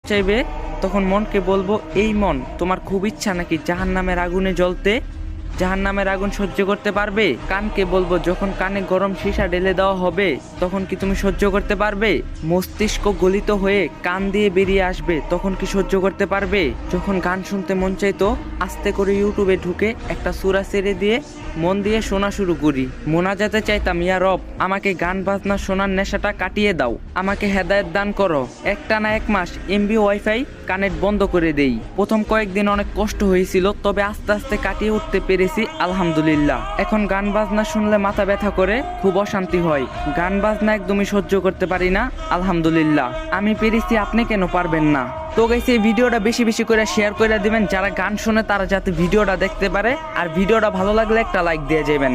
চাইবে তখন মনকে বলবো, এই মন, তোমার খুব ইচ্ছা নাকি জাহান্নামের আগুনে জ্বলতে? জাহান্নামের আগুন সহ্য করতে পারবে? কানকে বলবো, যখন কানে গরম সীসা ঢেলে দেওয়া হবে তখন কি তুমি সহ্য করতে পারবে? মস্তিষ্ক গলিত হয়ে কান দিয়ে বেরিয়ে আসবে, তখন কি সহ্য করতে পারবে? যখন গান শুনতে মন চাইতো আস্তে করে ইউটিউবে ঢুকে একটা সূরা ছেড়ে দিয়ে মন দিয়ে শোনা শুরু করি। মোনাজাতে চাইতাম, ইয়া রব, আমাকে গান বাজনা শোনার নেশাটা কাটিয়ে দাও, আমাকে হেদায়েত দান করো। একটানা 1 মাস এমবি ওয়াইফাই কানেক্ট বন্ধ করে দেই। প্রথম কয়েকদিন অনেক কষ্ট হয়েছিল, তবে আস্তে আস্তে কাটিয়ে উঠতে পেরেছি আলহামদুলিল্লাহ। এখন গান বাজনা শুনলে মাথা ব্যথা করে, খুব অশান্তি হয়। গান বাজনা একদমই সহ্য করতে পারি না আলহামদুলিল্লাহ। আমি পেরেছি, আপনি কেন পারবেন না? তো গাইস, এই ভিডিওটা বেশি বেশি করে শেয়ার করে দিবেন, যারা গান শুনে তারা যাতে ভিডিওটা দেখতে পারে। আর ভিডিওটা ভালো লাগলে একটা লাইক দিয়ে যাবেন।